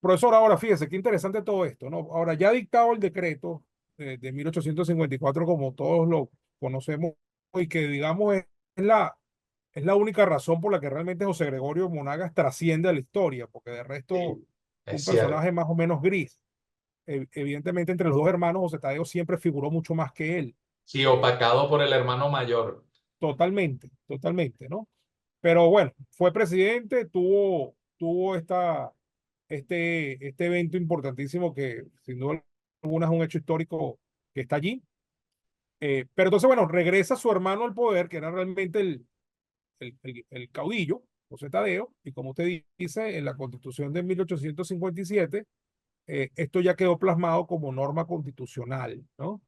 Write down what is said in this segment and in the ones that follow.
Profesor, ahora fíjese, qué interesante todo esto, ¿no? Ahora, ya dictado el decreto de 1854, como todos lo conocemos, y que digamos es es la única razón por la que realmente José Gregorio Monagas trasciende a la historia, porque de resto Sí, fue es un cierto. personaje más o menos gris. Evidentemente, entre los dos hermanos, José Tadeo siempre figuró mucho más que él. Sí, opacado por el hermano mayor. Totalmente, totalmente, ¿no? Pero bueno, fue presidente, tuvo este evento importantísimo que sin duda alguna es un hecho histórico que está allí. Pero entonces, bueno, regresa su hermano al poder, que era realmente el caudillo, José Tadeo, y como usted dice, en la Constitución de 1857, esto ya quedó plasmado como norma constitucional, ¿no?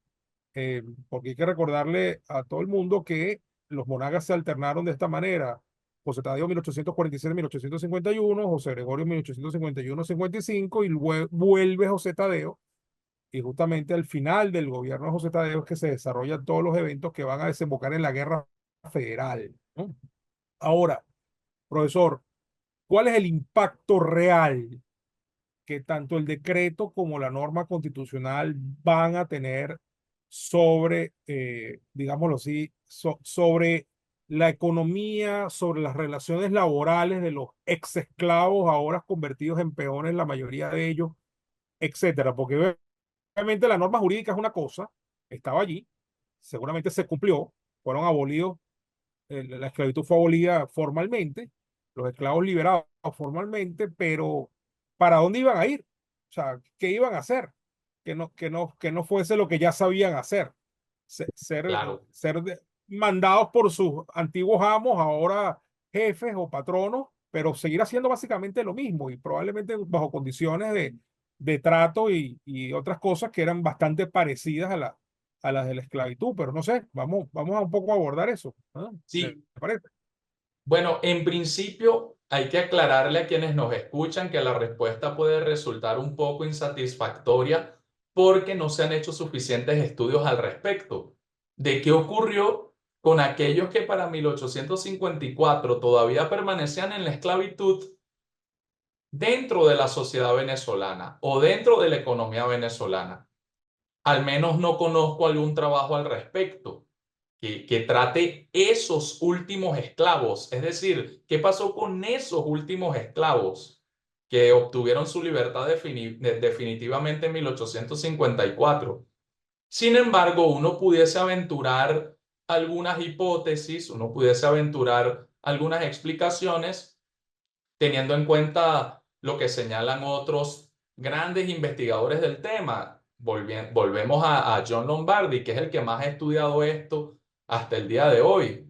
Porque hay que recordarle a todo el mundo que los monagas se alternaron de esta manera. José Tadeo 1847-1851, José Gregorio 1851-55 y luego vuelve José Tadeo y justamente al final del gobierno de José Tadeo es que se desarrollan todos los eventos que van a desembocar en la guerra federal, ¿no? Ahora, profesor, ¿cuál es el impacto real que tanto el decreto como la norma constitucional van a tener sobre, digámoslo así, sobre la economía, sobre las relaciones laborales de los ex esclavos ahora convertidos en peones, la mayoría de ellos, etcétera? Porque obviamente la norma jurídica es una cosa, estaba allí, seguramente se cumplió, fueron abolidos, la esclavitud fue abolida formalmente, los esclavos liberados formalmente, pero ¿para dónde iban a ir? O sea, ¿qué iban a hacer? Que no fuese lo que ya sabían hacer. Claro. Mandados por sus antiguos amos, ahora jefes o patronos, pero seguir haciendo básicamente lo mismo y probablemente bajo condiciones de trato y otras cosas que eran bastante parecidas a las de la esclavitud, pero no sé, vamos a un poco abordar eso, ¿no? ¿Le Sí, parece? bueno, en principio hay que aclararle a quienes nos escuchan que la respuesta puede resultar un poco insatisfactoria porque no se han hecho suficientes estudios al respecto de qué ocurrió con aquellos que para 1854 todavía permanecían en la esclavitud dentro de la sociedad venezolana o dentro de la economía venezolana. Al menos no conozco algún trabajo al respecto que trate esos últimos esclavos. Es decir, ¿qué pasó con esos últimos esclavos que obtuvieron su libertad definitivamente en 1854? Sin embargo, uno pudiese aventurar algunas hipótesis, uno pudiese aventurar algunas explicaciones teniendo en cuenta lo que señalan otros grandes investigadores del tema. Volvemos a John Lombardi, que es el que más ha estudiado esto hasta el día de hoy.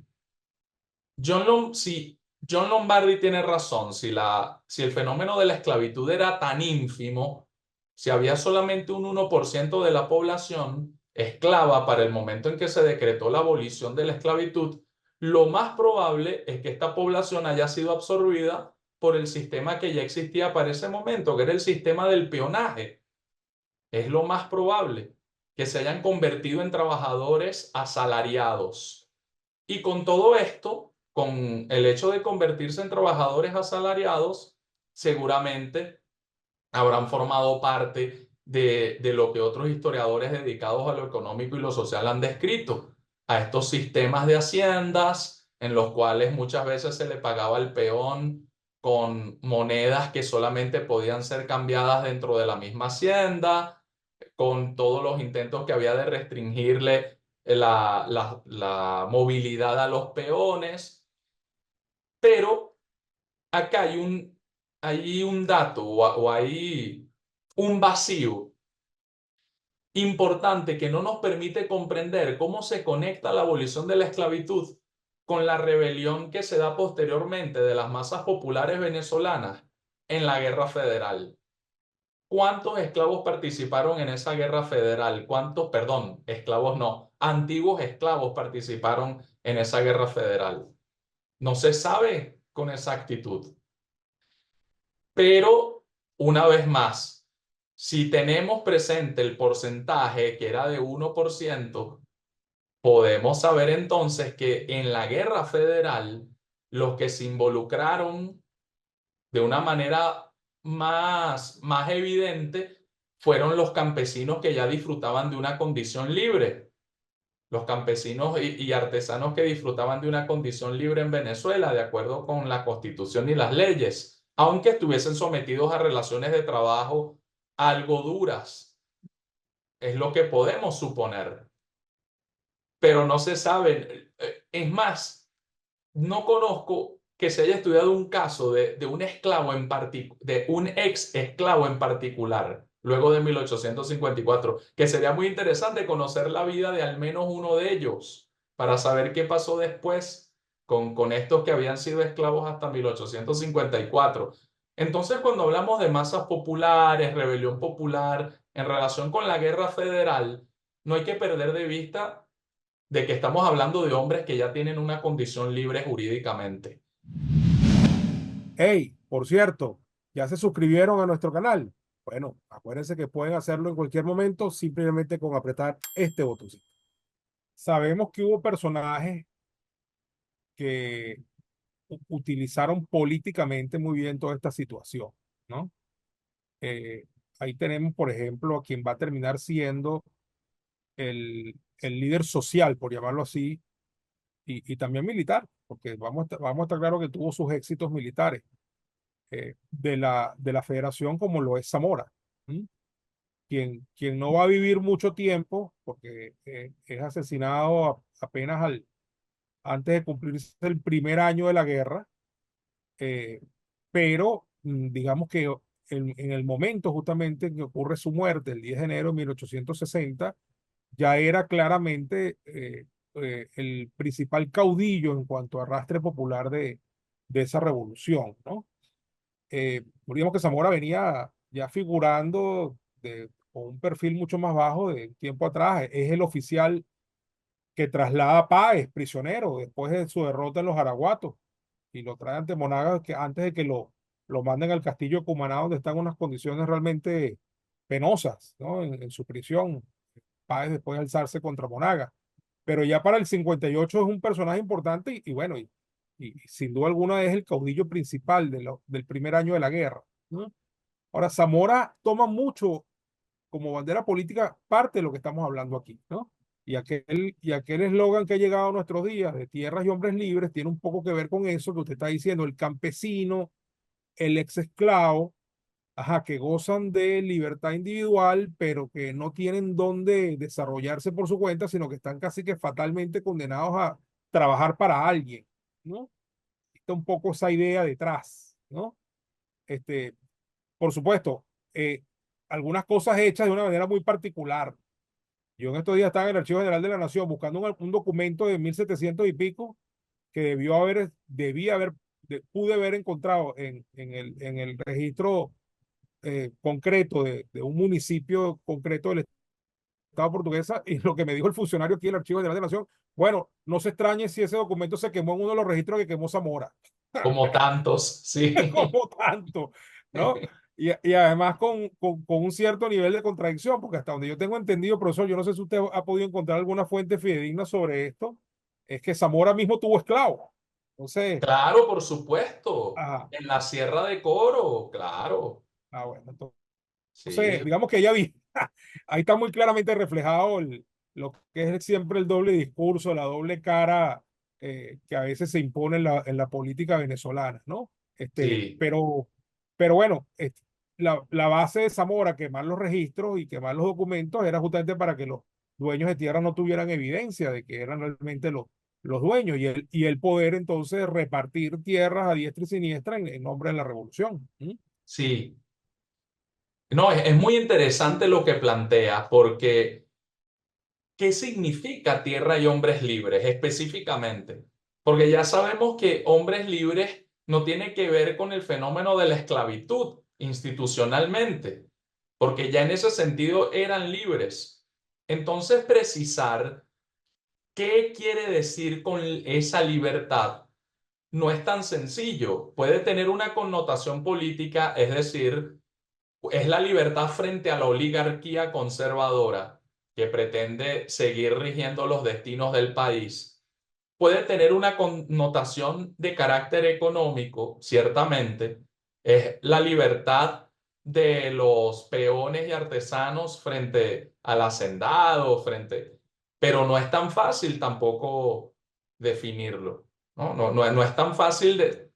Si John Lombardi tiene razón, si el fenómeno de la esclavitud era tan ínfimo, si había solamente un 1% de la población esclava para el momento en que se decretó la abolición de la esclavitud, lo más probable es que esta población haya sido absorbida por el sistema que ya existía para ese momento, que era el sistema del peonaje. Es lo más probable que se hayan convertido en trabajadores asalariados. Y con todo esto, con el hecho de convertirse en trabajadores asalariados, seguramente habrán formado parte de lo que otros historiadores dedicados a lo económico y lo social han descrito, a estos sistemas de haciendas en los cuales muchas veces se le pagaba al peón con monedas que solamente podían ser cambiadas dentro de la misma hacienda, con todos los intentos que había de restringirle la movilidad a los peones, pero acá hay un dato o hay un vacío importante que no nos permite comprender cómo se conecta la abolición de la esclavitud con la rebelión que se da posteriormente de las masas populares venezolanas en la Guerra Federal. ¿Cuántos esclavos participaron en esa guerra federal? ¿Cuántos, perdón, esclavos no, antiguos esclavos participaron en esa guerra federal? No se sabe con exactitud. Pero, una vez más, si tenemos presente el porcentaje que era de 1%, podemos saber entonces que en la guerra federal, los que se involucraron de una manera más evidente fueron los campesinos que ya disfrutaban de una condición libre. Los campesinos y artesanos que disfrutaban de una condición libre en Venezuela, de acuerdo con la Constitución y las leyes, aunque estuviesen sometidos a relaciones de trabajo algo duras. Es lo que podemos suponer, pero no se sabe. Es más, no conozco que se haya estudiado un caso de un esclavo de un ex esclavo en particular, luego de 1854, que sería muy interesante conocer la vida de al menos uno de ellos para saber qué pasó después con estos que habían sido esclavos hasta 1854. Entonces, cuando hablamos de masas populares, rebelión popular, en relación con la guerra federal, no hay que perder de vista de que estamos hablando de hombres que ya tienen una condición libre jurídicamente. Hey, por cierto, ¿ya se suscribieron a nuestro canal? Bueno, acuérdense que pueden hacerlo en cualquier momento simplemente con apretar este botoncito. Sabemos que hubo personajes que utilizaron políticamente muy bien toda esta situación, ¿no? Eh, Ahí tenemos, por ejemplo, a quien va a terminar siendo el líder social, por llamarlo así, y también militar, porque vamos a estar claro que tuvo sus éxitos militares de la federación, como lo es Zamora. ¿M? Quien no va a vivir mucho tiempo, porque es asesinado apenas antes de cumplirse el primer año de la guerra, eh, pero digamos que en el momento justamente en que ocurre su muerte, el 10 de enero de 1860, ya era claramente el principal caudillo en cuanto a arrastre popular de esa revolución, ¿no? Digamos que Zamora venía ya figurando con un perfil mucho más bajo de tiempo atrás. Es el oficial que traslada a Páez, prisionero, después de su derrota en los Araguatos, y lo trae ante Monagas antes de que lo manden al castillo de Cumaná, donde están unas condiciones realmente penosas, ¿no? En su prisión, Páez después de alzarse contra Monagas. Pero ya para el 58 es un personaje importante y bueno, y sin duda alguna es el caudillo principal del primer año de la guerra, ¿no? Ahora, Zamora toma mucho como bandera política parte de lo que estamos hablando aquí, ¿no? Y aquel eslogan que ha llegado a nuestros días de tierras y hombres libres tiene un poco que ver con eso que usted está diciendo, el campesino, el ex esclavo, ajá, que gozan de libertad individual, pero que no tienen dónde desarrollarse por su cuenta, sino que están casi que fatalmente condenados a trabajar para alguien, ¿no? Está un poco esa idea detrás, ¿no? Este, por supuesto, algunas cosas hechas de una manera muy particular. Yo en estos días estaba en el Archivo General de la Nación buscando un documento de 1700 y pico que pude haber encontrado en el registro concreto de un municipio concreto del Estado portuguesa, y lo que me dijo el funcionario aquí del Archivo General de la Nación, bueno, no se extrañe si ese documento se quemó en uno de los registros que quemó Zamora. Como tantos, sí. Como tanto, ¿no? Y además con un cierto nivel de contradicción, porque hasta donde yo tengo entendido, profesor, yo no sé si usted ha podido encontrar alguna fuente fidedigna sobre esto, es que Zamora mismo tuvo esclavos. Entonces, Claro, por supuesto. ajá, En la Sierra de Coro, claro. bueno, entonces, Sí, digamos que ella vi, ahí está muy claramente reflejado lo que es siempre el doble discurso, la doble cara que a veces se impone en la política venezolana, ¿no? sí, Pero bueno, la base de Zamora, quemar los registros y quemar los documentos, era justamente para que los dueños de tierra no tuvieran evidencia de que eran realmente los dueños y el poder entonces repartir tierras a diestra y siniestra en nombre de la revolución. ¿Mm? sí. No, es muy interesante lo que plantea, porque ¿qué significa tierra y hombres libres específicamente? Porque ya sabemos que hombres libres no tiene que ver con el fenómeno de la esclavitud institucionalmente, porque ya en ese sentido eran libres. Entonces, precisar qué quiere decir con esa libertad no es tan sencillo. Puede tener una connotación política, es decir, es la libertad frente a la oligarquía conservadora que pretende seguir rigiendo los destinos del país. Puede tener una connotación de carácter económico, ciertamente, es la libertad de los peones y artesanos frente al hacendado, pero no es tan fácil tampoco definirlo, ¿no? No es tan fácil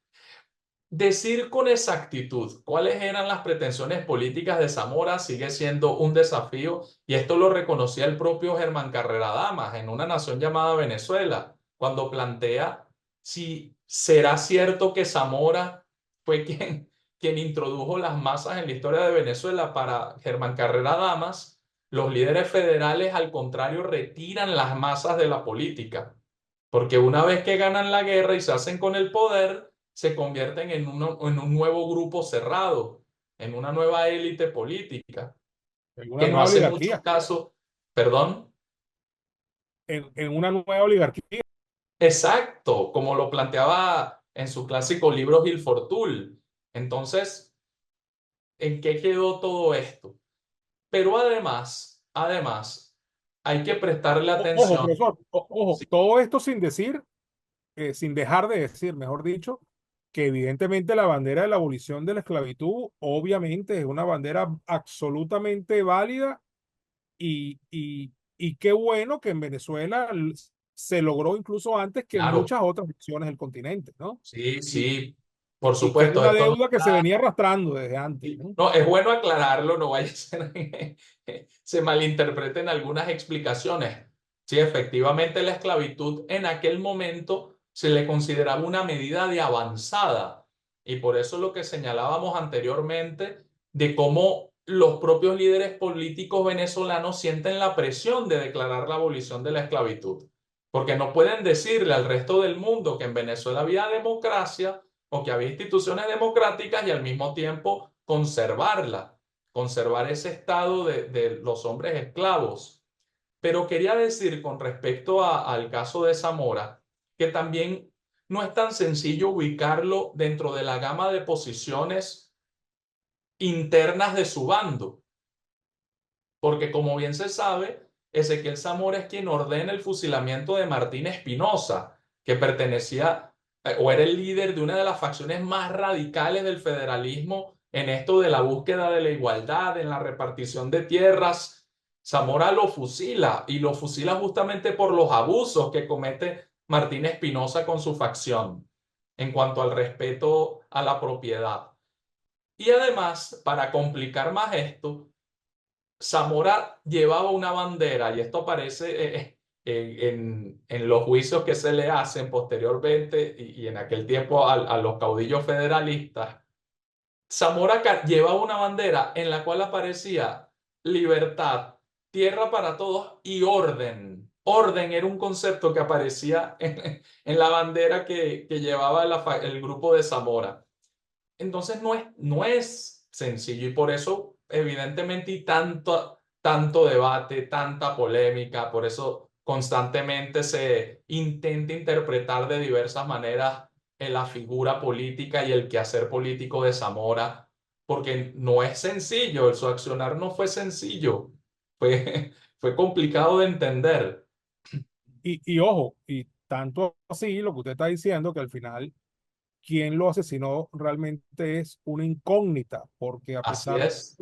decir con exactitud cuáles eran las pretensiones políticas de Zamora. Sigue siendo un desafío, y esto lo reconocía el propio Germán Carrera Damas en Una nación llamada Venezuela, cuando plantea si será cierto que Zamora fue quien introdujo las masas en la historia de Venezuela. Para Germán Carrera Damas, los líderes federales, al contrario, retiran las masas de la política, porque una vez que ganan la guerra y se hacen con el poder, se convierten en un nuevo grupo cerrado, en una nueva élite política, En una que no nueva hace mucho oligarquía, caso, perdón, en una nueva oligarquía. exacto, como lo planteaba en su clásico libro Gil Fortul. Entonces, ¿en qué quedó todo esto? Pero además, hay que prestarle Ojo, atención. profesor, ojo, Sí, todo esto sin decir, sin dejar de decir, mejor dicho, que evidentemente la bandera de la abolición de la esclavitud, obviamente, es una bandera absolutamente válida y qué bueno que en Venezuela se logró incluso antes que en claro, muchas otras naciones del continente, ¿no? sí, Y, sí, por y que era supuesto, una esto no deuda que se está. venía arrastrando desde antes, Sí. ¿no? No, es bueno aclararlo, no vaya a ser que se malinterpreten algunas explicaciones. Sí, efectivamente, la esclavitud en aquel momento se le consideraba una medida de avanzada, y por eso lo que señalábamos anteriormente de cómo los propios líderes políticos venezolanos sienten la presión de declarar la abolición de la esclavitud, porque no pueden decirle al resto del mundo que en Venezuela había democracia o que había instituciones democráticas y al mismo tiempo conservar ese estado de los hombres esclavos. Pero quería decir con respecto al caso de Zamora, que también no es tan sencillo ubicarlo dentro de la gama de posiciones internas de su bando, porque como bien se sabe, Ezequiel Zamora es quien ordena el fusilamiento de Martín Espinosa, que pertenecía o era el líder de una de las facciones más radicales del federalismo en esto de la búsqueda de la igualdad, en la repartición de tierras. Zamora lo fusila, y lo fusila justamente por los abusos que comete Martín Espinosa con su facción en cuanto al respeto a la propiedad. Y además, para complicar más esto, Zamora llevaba una bandera, y esto aparece en los juicios que se le hacen posteriormente y en aquel tiempo a los caudillos federalistas. Zamora llevaba una bandera en la cual aparecía libertad, tierra para todos y orden. Orden era un concepto que aparecía en la bandera que llevaba el grupo de Zamora. Entonces no es sencillo, y por eso evidentemente y tanto debate, tanta polémica, por eso constantemente se intenta interpretar de diversas maneras en la figura política y el quehacer político de Zamora, porque no es sencillo, su accionar no fue sencillo, fue complicado de entender. Y ojo, y tanto así lo que usted está diciendo, que al final quien lo asesinó realmente es una incógnita, porque Así es,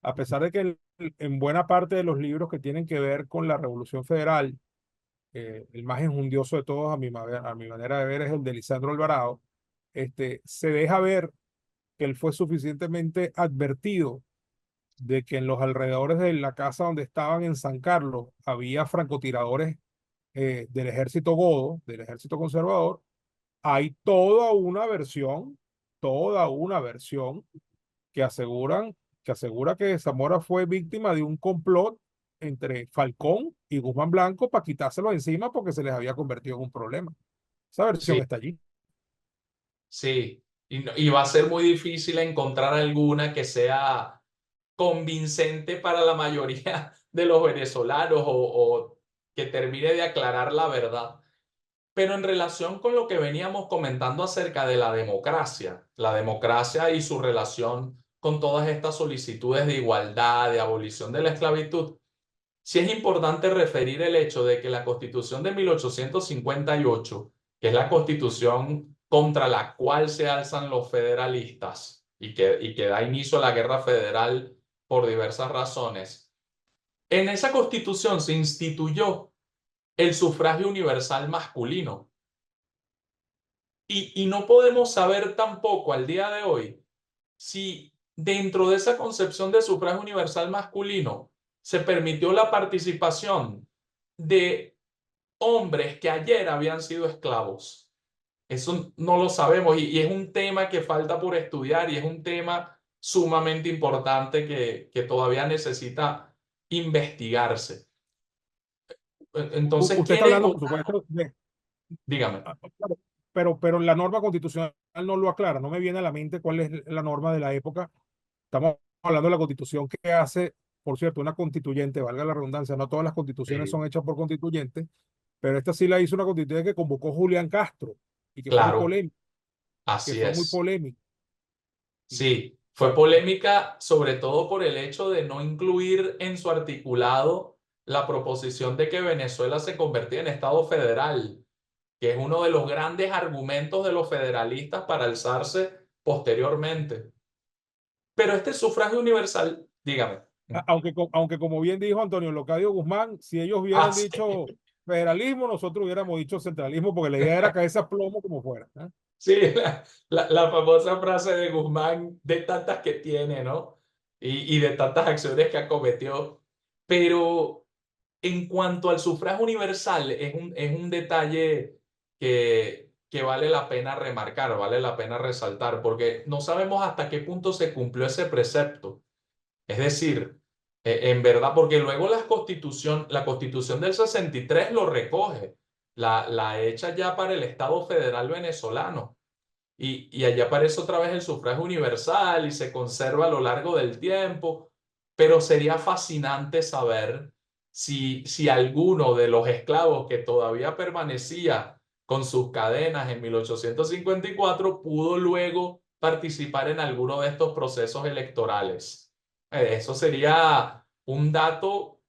a pesar de que en buena parte de los libros que tienen que ver con la Revolución Federal, el más enjundioso de todos, a mi manera de ver, es el de Lisandro Alvarado, se deja ver que él fue suficientemente advertido de que en los alrededores de la casa donde estaban en San Carlos había francotiradores del ejército godo, del ejército conservador. Hay toda una versión que asegura que Zamora fue víctima de un complot entre Falcón y Guzmán Blanco para quitárselo encima porque se les había convertido en un problema. Esa versión sí. está allí. Sí, y va a ser muy difícil encontrar alguna que sea convincente para la mayoría de los venezolanos o que termine de aclarar la verdad. Pero en relación con lo que veníamos comentando acerca de la democracia y su relación con todas estas solicitudes de igualdad, de abolición de la esclavitud, sí es importante referir el hecho de que la Constitución de 1858, que es la constitución contra la cual se alzan los federalistas, y que da inicio a la Guerra Federal por diversas razones. En esa Constitución se instituyó el sufragio universal masculino. Y no podemos saber tampoco al día de hoy si dentro de esa concepción de sufragio universal masculino se permitió la participación de hombres que ayer habían sido esclavos. Eso no lo sabemos y es un tema que falta por estudiar y es un tema sumamente importante que todavía necesita investigarse. Entonces, Usted está ¿quiénes? hablando, por supuesto, Dígame. claro, pero la norma constitucional no lo aclara. No me viene a la mente cuál es la norma de la época. Estamos hablando de la constitución que hace, por cierto, una constituyente, valga la redundancia, no todas las constituciones Sí, son hechas por constituyentes, pero esta sí la hizo una constituyente que convocó Julián Castro y claro, que así fue muy es. polémica. Y, Sí, fue polémica sobre todo por el hecho de no incluir en su articulado la proposición de que Venezuela se convertía en Estado federal, que es uno de los grandes argumentos de los federalistas para alzarse posteriormente. Pero este sufragio universal, dígame. aunque como bien dijo Antonio Locadio Guzmán, si ellos Ah, hubieran sí. dicho federalismo, nosotros hubiéramos dicho centralismo, porque la idea era caerse a plomo como fuera. ¿Eh? Sí, la famosa frase de Guzmán, de tantas que tiene, ¿no? Y de tantas acciones que acometió. Pero en cuanto al sufragio universal, es un detalle que vale la pena remarcar, vale la pena resaltar, porque no sabemos hasta qué punto se cumplió ese precepto. Es decir, en verdad, porque luego la Constitución del 63 lo recoge, la hecha ya para el Estado Federal venezolano. Y allí aparece otra vez el sufragio universal y se conserva a lo largo del tiempo, pero sería fascinante saber si alguno de los esclavos que todavía permanecía con sus cadenas en 1854 pudo luego participar en alguno de estos procesos electorales. Eso sería un dato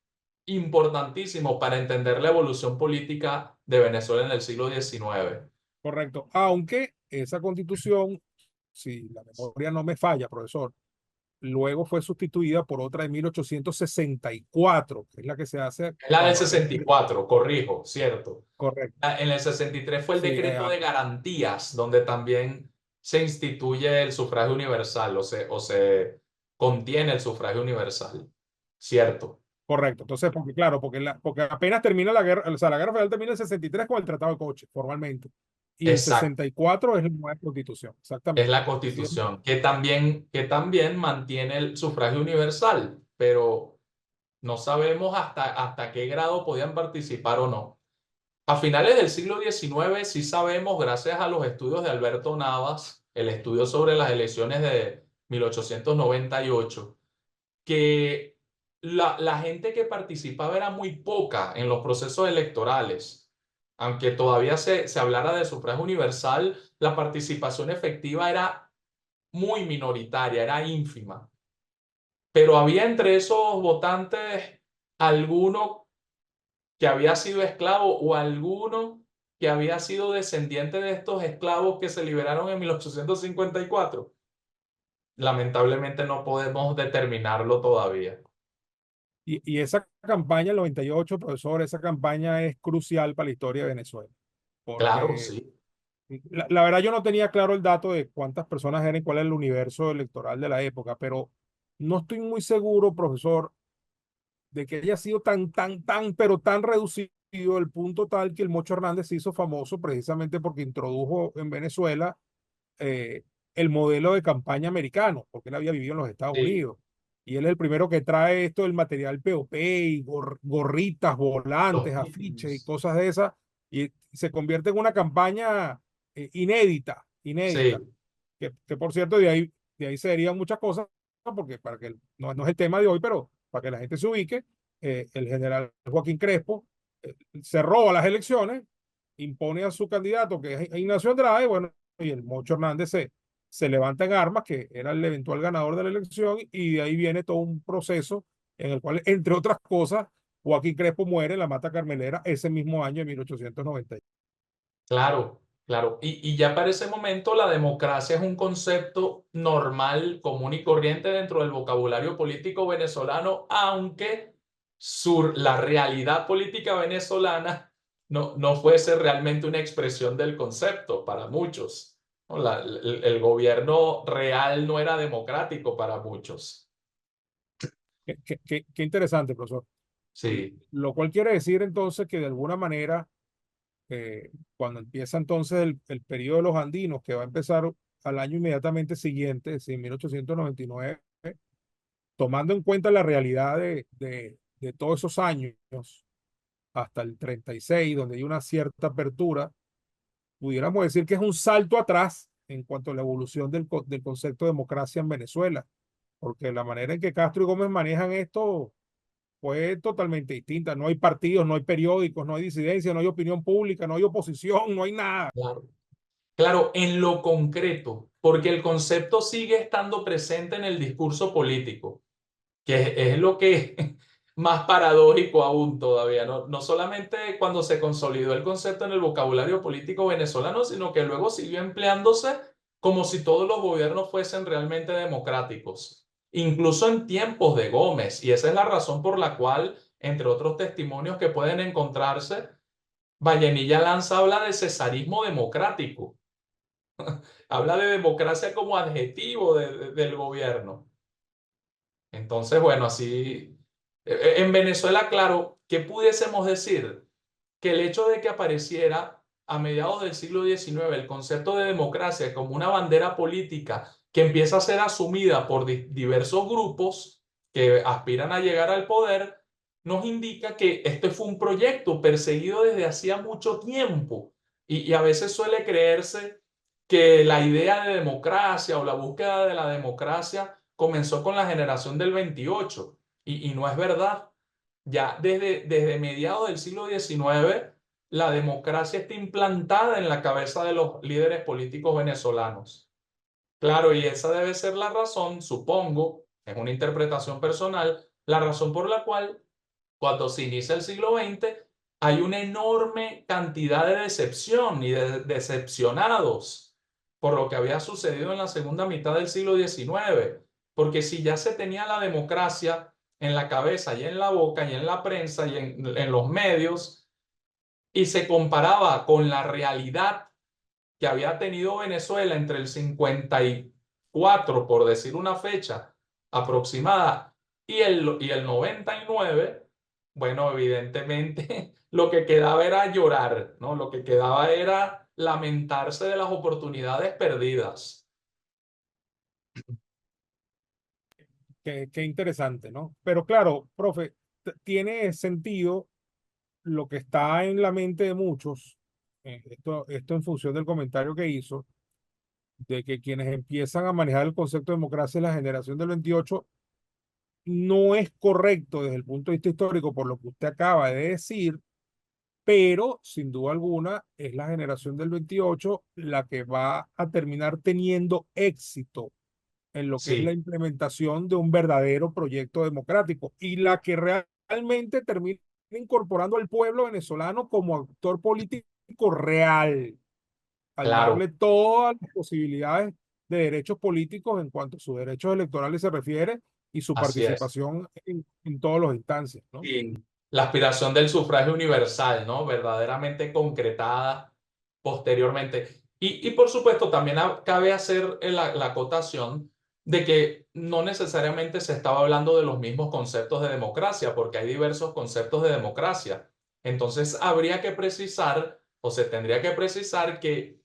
importantísimo para entender la evolución política de Venezuela en el siglo XIX. Correcto. Aunque esa constitución, si la memoria no me falla, profesor, luego fue sustituida por otra de 1864, que es la que se hace La del cuando hay. 64, corrijo, cierto. Correcto. En el 63 fue el Sí, decreto de garantías, donde también se instituye el sufragio universal o se contiene el sufragio universal. Cierto, correcto. Entonces, porque claro, porque apenas termina la guerra, o sea, la guerra federal termina en el 63 con el Tratado de Coche, formalmente. Y el exacto. 64 es la nueva constitución, Es exactamente. la Sí, Constitución, que también mantiene el sufragio universal, pero no sabemos hasta qué grado podían participar o no. A finales del siglo XIX sí sabemos, gracias a los estudios de Alberto Navas, el estudio sobre las elecciones de 1898, que la gente que participaba era muy poca en los procesos electorales. Aunque todavía se hablara de sufragio universal, la participación efectiva era muy minoritaria, era ínfima. Pero había entre esos votantes alguno que había sido esclavo o alguno que había sido descendiente de estos esclavos que se liberaron en 1854. Lamentablemente no podemos determinarlo todavía. y esa campaña, el 98, profesor, esa campaña es crucial para la historia de Venezuela, Claro, porque sí, la verdad yo no tenía claro el dato de cuántas personas eran y cuál era el universo electoral de la época, pero no estoy muy seguro, profesor, de que haya sido pero tan reducido el punto tal que el Mocho Hernández se hizo famoso precisamente porque introdujo en Venezuela eh, el modelo de campaña americano, porque él había vivido en los Estados sí, Unidos. Y él es el primero que trae esto del material POP y gorritas, los volantes, afiches y meetings. cosas de esas, y se convierte en una campaña inédita, Sí, que por cierto, de ahí se derivan muchas cosas, ¿no? Porque para que no es el tema de hoy, pero para que la gente se ubique, el general Joaquín Crespo se roba las elecciones, impone a su candidato, que es Ignacio Andrade, bueno, y el Mocho Hernández se levanta en armas, que era el eventual ganador de la elección, y de ahí viene todo un proceso en el cual, entre otras cosas, Joaquín Crespo muere en la Mata Carmelera ese mismo año de 1890. claro. Claro, y ya para ese momento la democracia es un concepto normal, común y corriente dentro del vocabulario político venezolano, aunque la realidad política venezolana no fuese realmente una expresión del concepto para muchos, ¿no? El gobierno real no era democrático para muchos. Qué interesante, profesor. Sí, Lo cual quiere decir entonces que de alguna manera, cuando empieza entonces el periodo de los andinos, que va a empezar al año inmediatamente siguiente, es decir, 1899, tomando en cuenta la realidad de todos esos años hasta el 36, donde hay una cierta apertura, pudiéramos decir que es un salto atrás en cuanto a la evolución del concepto de democracia en Venezuela, porque la manera en que Castro y Gómez manejan esto fue totalmente distinta. No hay partidos, no hay periódicos, no hay disidencia, no hay opinión pública, no hay oposición, no hay nada. claro. Claro, en lo concreto, porque el concepto sigue estando presente en el discurso político, que es lo que más paradójico aún todavía, ¿no? No solamente cuando se consolidó el concepto en el vocabulario político venezolano, sino que luego siguió empleándose como si todos los gobiernos fuesen realmente democráticos, incluso en tiempos de Gómez, y esa es la razón por la cual, entre otros testimonios que pueden encontrarse, Vallenilla Lanza habla de cesarismo democrático, habla de democracia como adjetivo del gobierno. Entonces, bueno, así, en Venezuela, claro, ¿qué pudiésemos decir? Que el hecho de que apareciera a mediados del siglo XIX el concepto de democracia como una bandera política que empieza a ser asumida por diversos grupos que aspiran a llegar al poder, nos indica que este fue un proyecto perseguido desde hacía mucho tiempo y a veces suele creerse que la idea de democracia o la búsqueda de la democracia comenzó con la generación del 28 y no es verdad. Ya desde mediados del siglo XIX, la democracia está implantada en la cabeza de los líderes políticos venezolanos. Claro, y esa debe ser la razón, supongo, es una interpretación personal, la razón por la cual cuando se inicia el siglo XX hay una enorme cantidad de decepción y de decepcionados por lo que había sucedido en la segunda mitad del siglo XIX. Porque si ya se tenía la democracia en la cabeza y en la boca y en la prensa y en los medios y se comparaba con la realidad que había tenido Venezuela entre el 54, por decir una fecha aproximada, y el 99, bueno, evidentemente lo que quedaba era llorar, ¿no? Lo que quedaba era lamentarse de las oportunidades perdidas. Qué interesante, ¿no? Pero claro, profe, tiene sentido lo que está en la mente de muchos, esto en función del comentario que hizo, de que quienes empiezan a manejar el concepto de democracia en la generación del 28 no es correcto desde el punto de vista histórico por lo que usted acaba de decir, pero sin duda alguna es la generación del 28 la que va a terminar teniendo éxito en lo que es la Sí, implementación de un verdadero proyecto democrático y la que realmente termina incorporando al pueblo venezolano como actor político real, al darle claro, todas las posibilidades de derechos políticos en cuanto a sus derechos electorales se refiere y su así es. participación en todas las instancias, ¿no? Y la aspiración del sufragio universal, ¿no? Verdaderamente concretada posteriormente. Y por supuesto, también cabe hacer la acotación de que no necesariamente se estaba hablando de los mismos conceptos de democracia, porque hay diversos conceptos de democracia. Entonces, habría que precisar, o se tendría que precisar que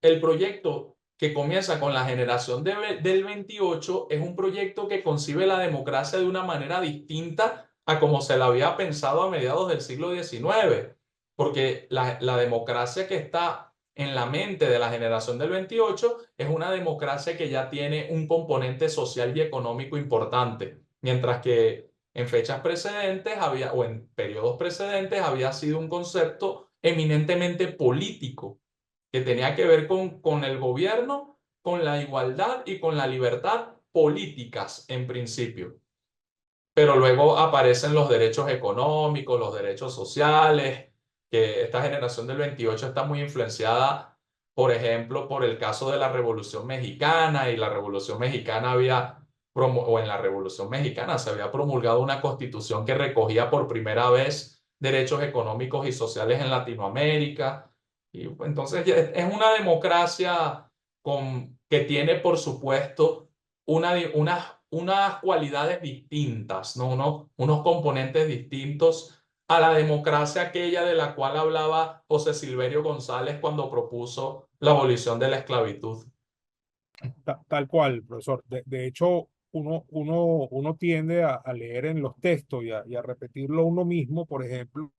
el proyecto que comienza con la generación del 28 es un proyecto que concibe la democracia de una manera distinta a como se la había pensado a mediados del siglo XIX, porque la democracia que está en la mente de la generación del 28 es una democracia que ya tiene un componente social y económico importante, mientras que en fechas precedentes había, o en periodos precedentes había sido un concepto eminentemente político que tenía que ver con el gobierno, con la igualdad y con la libertad políticas en principio. Pero luego aparecen los derechos económicos, los derechos sociales, que esta generación del 28 está muy influenciada por ejemplo, por el caso de la Revolución Mexicana, y la Revolución Mexicana o en la Revolución Mexicana se había promulgado una constitución que recogía por primera vez derechos económicos y sociales en Latinoamérica. Y pues, entonces es una democracia que tiene, por supuesto, unas cualidades distintas, ¿no? Unos componentes distintos a la democracia aquella de la cual hablaba José Silverio González cuando propuso la abolición de la esclavitud. Tal cual, profesor. De hecho, uno tiende a leer en los textos y a repetirlo uno mismo, por ejemplo,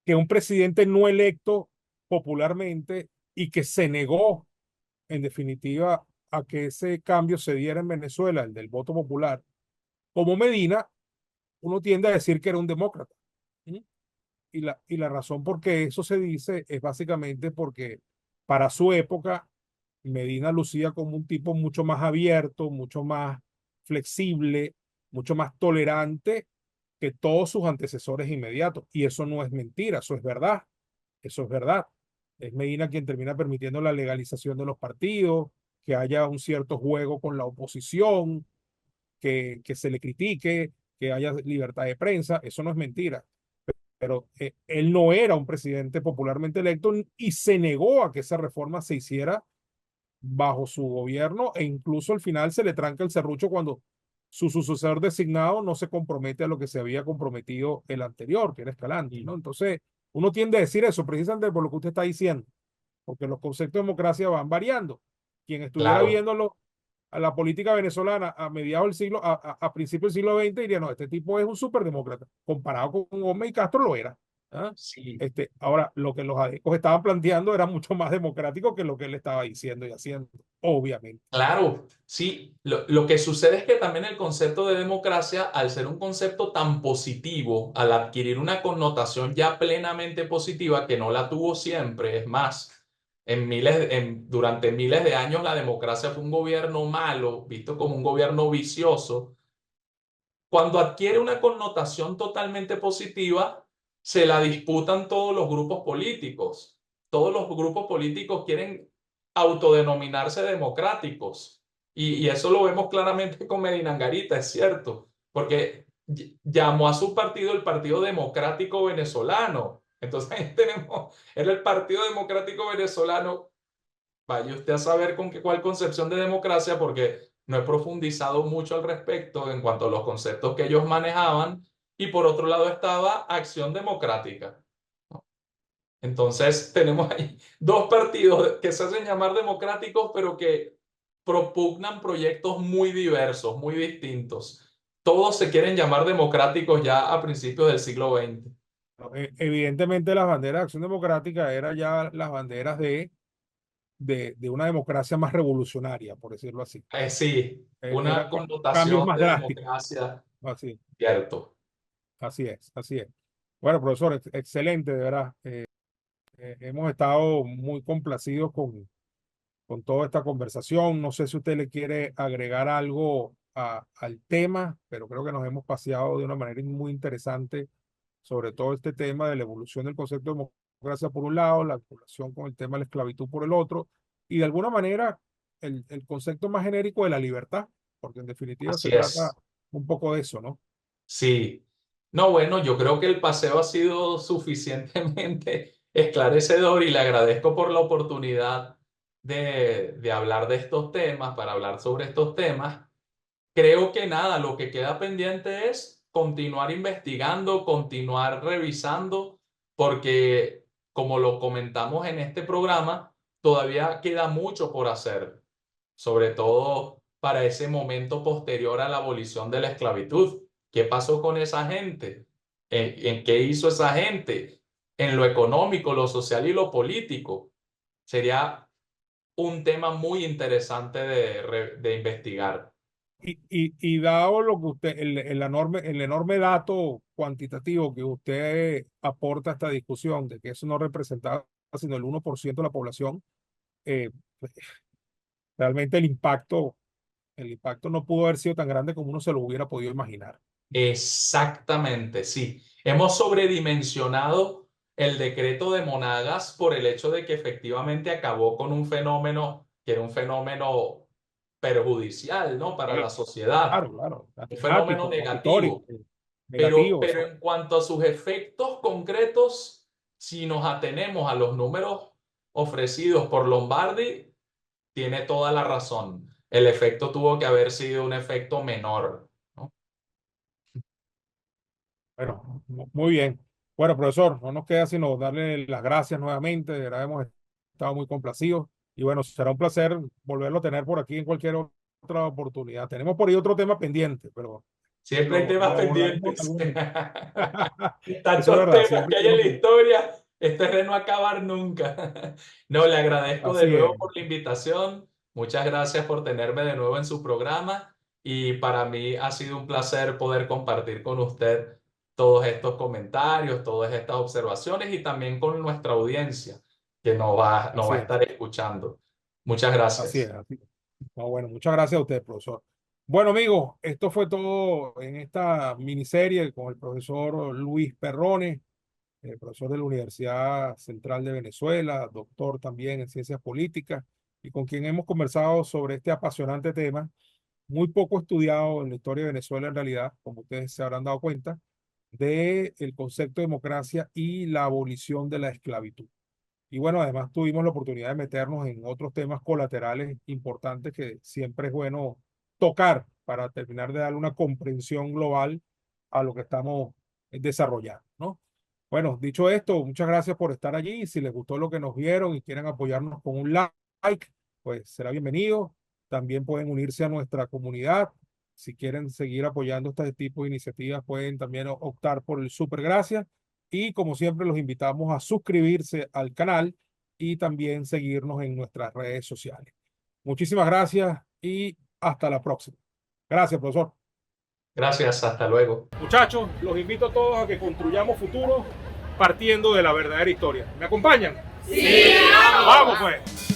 que un presidente no electo popularmente y que se negó, en definitiva, a que ese cambio se diera en Venezuela, el del voto popular, como Medina, uno tiende a decir que era un demócrata. ¿Sí? Y la razón por qué eso se dice es básicamente porque para su época Medina lucía como un tipo mucho más abierto, mucho más flexible, mucho más tolerante que todos sus antecesores inmediatos. Y eso no es mentira, eso es verdad. Eso es verdad. Es Medina quien termina permitiendo la legalización de los partidos, que haya un cierto juego con la oposición, que se le critique, que haya libertad de prensa. Eso no es mentira. Pero él no era un presidente popularmente electo y se negó a que esa reforma se hiciera bajo su gobierno e incluso al final se le tranca el serrucho cuando su sucesor designado no se compromete a lo que se había comprometido el anterior, que era Escalante, ¿no? Entonces, uno tiende a decir eso precisamente por lo que usted está diciendo, porque los conceptos de democracia van variando. Quien estuviera Claro. viéndolo a la política venezolana a mediados del siglo, a principios del siglo XX, diría, no, este tipo es un superdemócrata. Comparado con Gómez y Castro lo era. ¿Ah? Sí. Ahora, lo que los adecos estaban planteando era mucho más democrático que lo que él estaba diciendo y haciendo, obviamente. Claro, sí, lo que sucede es que también el concepto de democracia, al ser un concepto tan positivo, al adquirir una connotación ya plenamente positiva que no la tuvo siempre, es más, durante miles de años la democracia fue un gobierno malo, visto como un gobierno vicioso. Cuando adquiere una connotación totalmente positiva, se la disputan todos los grupos políticos. Todos los grupos políticos quieren autodenominarse democráticos. Y eso lo vemos claramente con Medina Angarita, es cierto, porque llamó a su partido el Partido Democrático Venezolano. Entonces ahí tenemos, era el Partido Democrático Venezolano. Vaya usted a saber cuál concepción de democracia, porque no he profundizado mucho al respecto en cuanto a los conceptos que ellos manejaban. Y por otro lado estaba Acción Democrática. Entonces tenemos ahí dos partidos que se hacen llamar democráticos, pero que propugnan proyectos muy diversos, muy distintos. Todos se quieren llamar democráticos ya a principios del siglo XX. ¿No? Evidentemente las banderas de Acción Democrática eran ya las banderas de una democracia más revolucionaria, por decirlo así. Sí, una Era cambios connotación más de drásticos. democracia, Así, cierto. así es, así es. Bueno, profesor, excelente, de verdad. Hemos estado muy complacidos con toda esta conversación. No sé si usted le quiere agregar algo al tema, pero creo que nos hemos paseado de una manera muy interesante sobre todo este tema de la evolución del concepto de democracia por un lado, la vinculación con el tema de la esclavitud por el otro, y de alguna manera el concepto más genérico de la libertad, porque en definitiva se Así trata es. un poco de eso, ¿no? Sí. No, bueno, yo creo que el paseo ha sido suficientemente esclarecedor y le agradezco por la oportunidad de hablar de estos temas, para hablar sobre estos temas. Creo que nada, lo que queda pendiente es continuar investigando, continuar revisando, porque como lo comentamos en este programa, todavía queda mucho por hacer, sobre todo para ese momento posterior a la abolición de la esclavitud. ¿Qué pasó con esa gente? ¿En qué hizo esa gente? En lo económico, lo social y lo político. Sería un tema muy interesante de investigar. Y dado lo que usted, el enorme dato cuantitativo que usted aporta a esta discusión, de que eso no representaba sino el 1% de la población, eh, realmente el impacto no pudo haber sido tan grande como uno se lo hubiera podido imaginar. Exactamente, sí. Hemos sobredimensionado el decreto de Monagas por el hecho de que efectivamente acabó con un fenómeno que era un fenómeno perjudicial, ¿no? Para la sociedad, Claro, claro, un fenómeno anecdático, histórico, negativo. negativo, Pero exacto. en cuanto a sus efectos concretos, si nos atenemos a los números ofrecidos por Lombardi, tiene toda la razón. El efecto tuvo que haber sido un efecto menor, ¿no? Bueno, muy bien. Bueno, profesor, no nos queda sino darle las gracias nuevamente. De verdad hemos estado muy complacidos. Y bueno, será un placer volverlo a tener por aquí en cualquier otra oportunidad. Tenemos por ahí otro tema pendiente, pero Siempre hay temas lo abordaremos en pendientes. algún momento. Eso es Tantos verdad, temas siempre que hay hay en temas la pendientes. historia, esto es de no acabar nunca. No, le agradezco de Así nuevo es, por la invitación. Muchas gracias por tenerme de nuevo en su programa y para mí ha sido un placer poder compartir con usted todos estos comentarios, todas estas observaciones y también con nuestra audiencia que nos va así a es, estar escuchando. Muchas así es. gracias. Así es. No, bueno, muchas gracias a usted, profesor. Bueno, amigos, esto fue todo en esta miniserie con el profesor Luis Perrone, profesor de la Universidad Central de Venezuela, doctor también en ciencias políticas, y con quien hemos conversado sobre este apasionante tema, muy poco estudiado en la historia de Venezuela en realidad, como ustedes se habrán dado cuenta, del concepto de democracia y la abolición de la esclavitud. Y bueno, además tuvimos la oportunidad de meternos en otros temas colaterales importantes que siempre es bueno tocar para terminar de dar una comprensión global a lo que estamos desarrollando, ¿no? Bueno, dicho esto, muchas gracias por estar allí. Si les gustó lo que nos vieron y quieren apoyarnos con un like, pues será bienvenido. También pueden unirse a nuestra comunidad. Si quieren seguir apoyando este tipo de iniciativas, pueden también optar por el Super Gracias. Y como siempre, los invitamos a suscribirse al canal y también seguirnos en nuestras redes sociales. Muchísimas gracias y hasta la próxima. Gracias, profesor. Gracias, hasta luego. Muchachos, los invito a todos a que construyamos futuro partiendo de la verdadera historia. ¿Me acompañan? Sí, vamos pues.